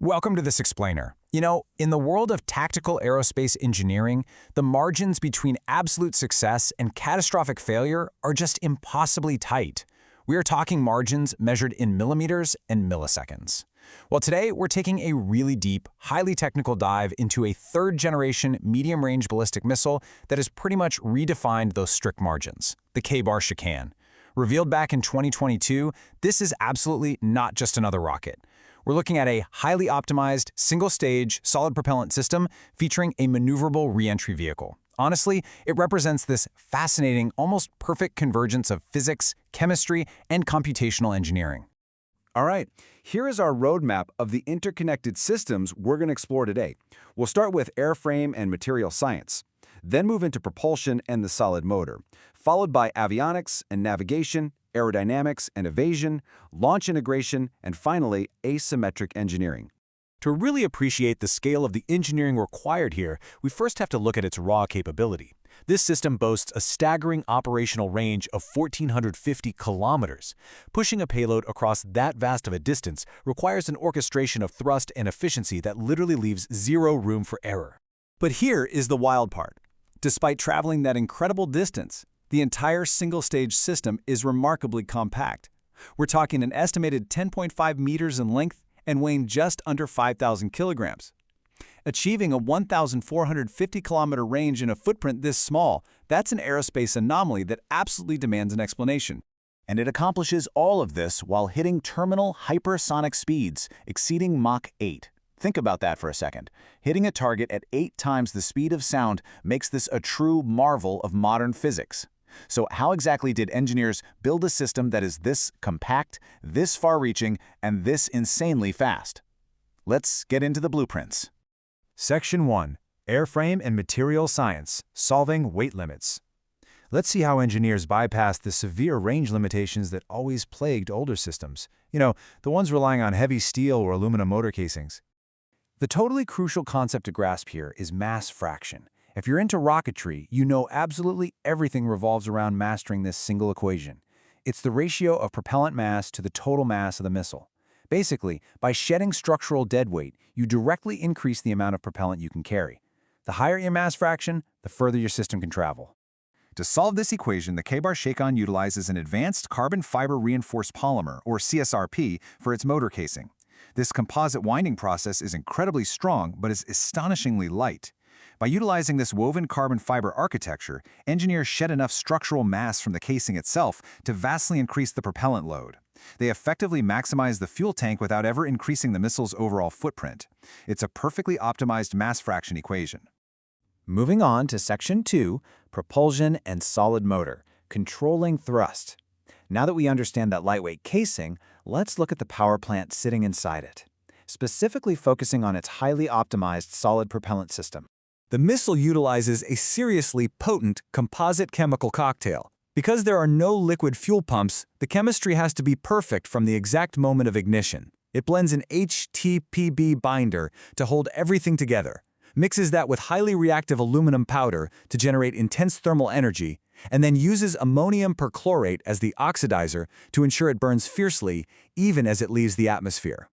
Welcome to this explainer. In the world of tactical aerospace engineering, the margins between absolute success and catastrophic failure are just impossibly tight. We are talking margins measured in millimeters and milliseconds. Well, today we're taking a really deep, highly technical dive into a third-generation medium-range ballistic missile that has pretty much redefined those strict margins, the Kheibar Shekan. Revealed back in 2022, this is absolutely not just another rocket. We're looking at a highly optimized, single-stage, solid propellant system featuring a maneuverable re-entry vehicle. Honestly, it represents this fascinating, almost perfect convergence of physics, chemistry, and computational engineering. All right, here is our roadmap of the interconnected systems we're going to explore today. We'll start with airframe and material science, then move into propulsion and the solid motor, followed by avionics and navigation, aerodynamics and evasion, launch integration, and finally, asymmetric engineering. To really appreciate the scale of the engineering required here, we first have to look at its raw capability. This system boasts a staggering operational range of 1,450 kilometers. Pushing a payload across that vast of a distance requires an orchestration of thrust and efficiency that literally leaves zero room for error. But here is the wild part. Despite traveling that incredible distance, the entire single-stage system is remarkably compact. We're talking an estimated 10.5 meters in length and weighing just under 5,000 kilograms. Achieving a 1,450-kilometer range in a footprint this small, that's an aerospace anomaly that absolutely demands an explanation. And it accomplishes all of this while hitting terminal hypersonic speeds exceeding Mach 8. Think about that for a second. Hitting a target at 8 times the speed of sound makes this a true marvel of modern physics. So how exactly did engineers build a system that is this compact, this far-reaching, and this insanely fast? Let's get into the blueprints. Section 1. Airframe and Material Science, Solving Weight Limits. Let's see how engineers bypass the severe range limitations that always plagued older systems. The ones relying on heavy steel or aluminum motor casings. The totally crucial concept to grasp here is mass fraction. If you're into rocketry, you know absolutely everything revolves around mastering this single equation. It's the ratio of propellant mass to the total mass of the missile. Basically, by shedding structural deadweight, you directly increase the amount of propellant you can carry. The higher your mass fraction, the further your system can travel. To solve this equation, the Kheibar Shekan utilizes an advanced carbon fiber reinforced polymer, or CSRP, for its motor casing. This composite winding process is incredibly strong, but is astonishingly light. By utilizing this woven carbon fiber architecture, engineers shed enough structural mass from the casing itself to vastly increase the propellant load. They effectively maximize the fuel tank without ever increasing the missile's overall footprint. It's a perfectly optimized mass fraction equation. Moving on to Section 2, Propulsion and Solid Motor, Controlling Thrust. Now that we understand that lightweight casing, let's look at the power plant sitting inside it, specifically focusing on its highly optimized solid propellant system. The missile utilizes a seriously potent composite chemical cocktail. Because there are no liquid fuel pumps, the chemistry has to be perfect from the exact moment of ignition. It blends an HTPB binder to hold everything together, mixes that with highly reactive aluminum powder to generate intense thermal energy, and then uses ammonium perchlorate as the oxidizer to ensure it burns fiercely even as it leaves the atmosphere.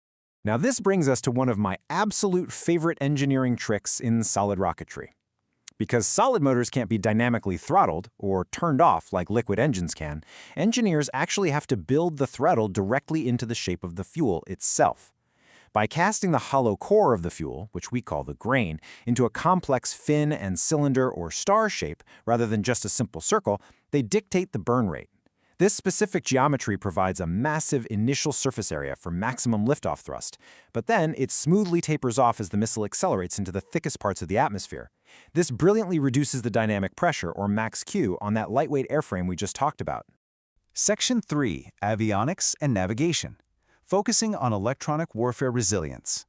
Now this brings us to one of my absolute favorite engineering tricks in solid rocketry. Because solid motors can't be dynamically throttled or turned off like liquid engines can, engineers actually have to build the throttle directly into the shape of the fuel itself. By casting the hollow core of the fuel, which we call the grain, into a complex fin and cylinder or star shape rather than just a simple circle, they dictate the burn rate. This specific geometry provides a massive initial surface area for maximum liftoff thrust, but then it smoothly tapers off as the missile accelerates into the thickest parts of the atmosphere. This brilliantly reduces the dynamic pressure, or max Q, on that lightweight airframe we just talked about. Section 3. Avionics and Navigation, focusing on electronic warfare resilience.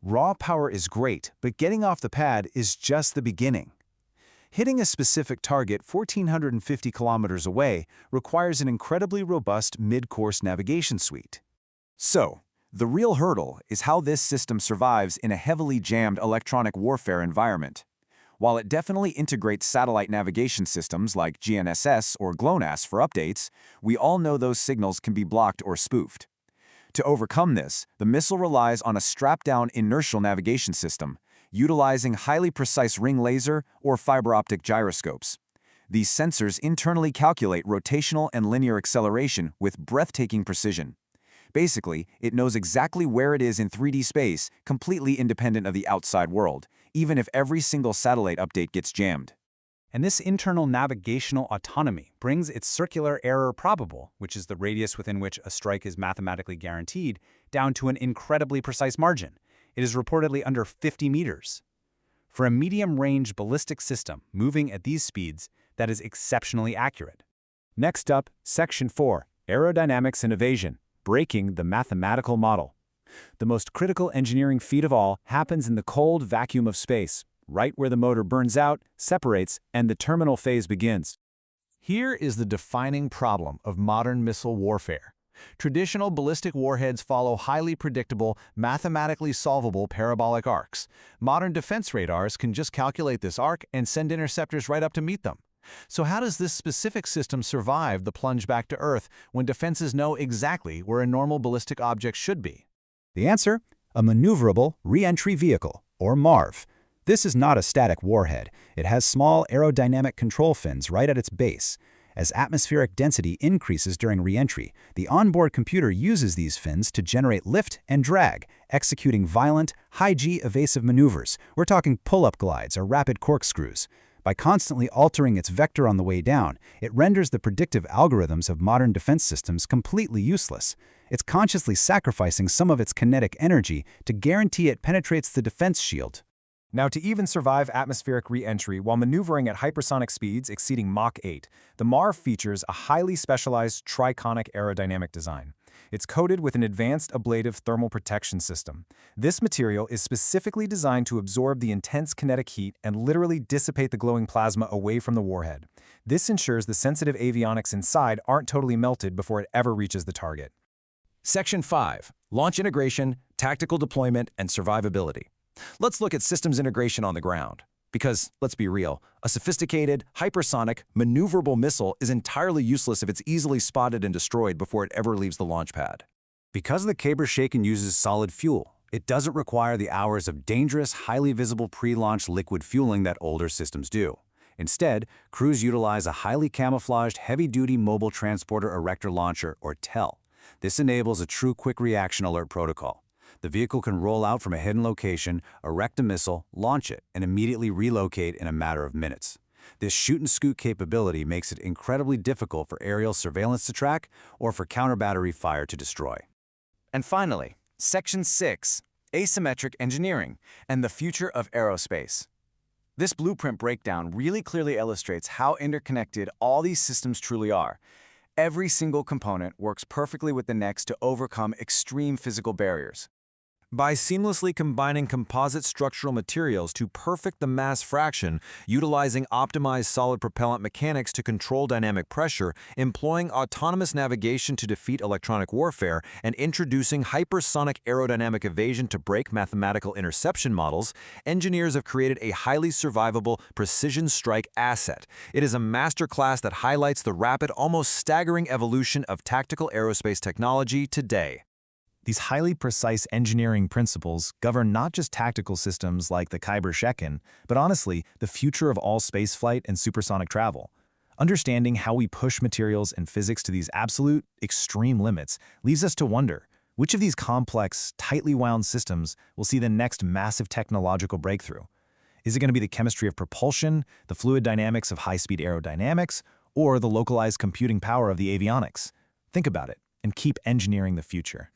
Raw power is great, but getting off the pad is just the beginning. Hitting a specific target 1,450 kilometers away requires an incredibly robust mid-course navigation suite. So, the real hurdle is how this system survives in a heavily jammed electronic warfare environment. While it definitely integrates satellite navigation systems like GNSS or GLONASS for updates, we all know those signals can be blocked or spoofed. To overcome this, the missile relies on a strapped-down inertial navigation system, utilizing highly precise ring laser or fiber optic gyroscopes. These sensors internally calculate rotational and linear acceleration with breathtaking precision. Basically, it knows exactly where it is in 3D space, completely independent of the outside world, even if every single satellite update gets jammed. And this internal navigational autonomy brings its circular error probable, which is the radius within which a strike is mathematically guaranteed, down to an incredibly precise margin. It is reportedly under 50 meters. For a medium-range ballistic system moving at these speeds, that is exceptionally accurate. Next up, Section 4, Aerodynamics Evasion, breaking the mathematical model. The most critical engineering feat of all happens in the cold vacuum of space, right where the motor burns out, separates, and the terminal phase begins. Here is the defining problem of modern missile warfare. Traditional ballistic warheads follow highly predictable, mathematically solvable parabolic arcs. Modern defense radars can just calculate this arc and send interceptors right up to meet them. So how does this specific system survive the plunge back to Earth when defenses know exactly where a normal ballistic object should be? The answer? A maneuverable re-entry vehicle, or MARV. This is not a static warhead. It has small aerodynamic control fins right at its base. As atmospheric density increases during re-entry, the onboard computer uses these fins to generate lift and drag, executing violent, high-G evasive maneuvers. We're talking pull-up glides or rapid corkscrews. By constantly altering its vector on the way down, it renders the predictive algorithms of modern defense systems completely useless. It's consciously sacrificing some of its kinetic energy to guarantee it penetrates the defense shield. Now, to even survive atmospheric re-entry while maneuvering at hypersonic speeds exceeding Mach 8, the MARV features a highly specialized triconic aerodynamic design. It's coated with an advanced ablative thermal protection system. This material is specifically designed to absorb the intense kinetic heat and literally dissipate the glowing plasma away from the warhead. This ensures the sensitive avionics inside aren't totally melted before it ever reaches the target. Section 5. Launch integration, tactical deployment, and survivability. Let's look at systems integration on the ground. Because, let's be real, a sophisticated, hypersonic, maneuverable missile is entirely useless if it's easily spotted and destroyed before it ever leaves the launch pad. Because the Kheibar Shekan uses solid fuel, it doesn't require the hours of dangerous, highly visible pre-launch liquid fueling that older systems do. Instead, crews utilize a highly camouflaged heavy-duty mobile transporter erector launcher, or TEL. This enables a true quick reaction alert protocol. The vehicle can roll out from a hidden location, erect a missile, launch it, and immediately relocate in a matter of minutes. This shoot-and-scoot capability makes it incredibly difficult for aerial surveillance to track or for counter-battery fire to destroy. And finally, Section 6, Asymmetric Engineering and the Future of Aerospace. This blueprint breakdown really clearly illustrates how interconnected all these systems truly are. Every single component works perfectly with the next to overcome extreme physical barriers. By seamlessly combining composite structural materials to perfect the mass fraction, utilizing optimized solid propellant mechanics to control dynamic pressure, employing autonomous navigation to defeat electronic warfare, and introducing hypersonic aerodynamic evasion to break mathematical interception models, engineers have created a highly survivable precision strike asset. It is a masterclass that highlights the rapid, almost staggering evolution of tactical aerospace technology today. These highly precise engineering principles govern not just tactical systems like the Kheibar Shekan, but honestly, the future of all spaceflight and supersonic travel. Understanding how we push materials and physics to these absolute, extreme limits leaves us to wonder, which of these complex, tightly wound systems will see the next massive technological breakthrough? Is it going to be the chemistry of propulsion, the fluid dynamics of high-speed aerodynamics, or the localized computing power of the avionics? Think about it, and keep engineering the future.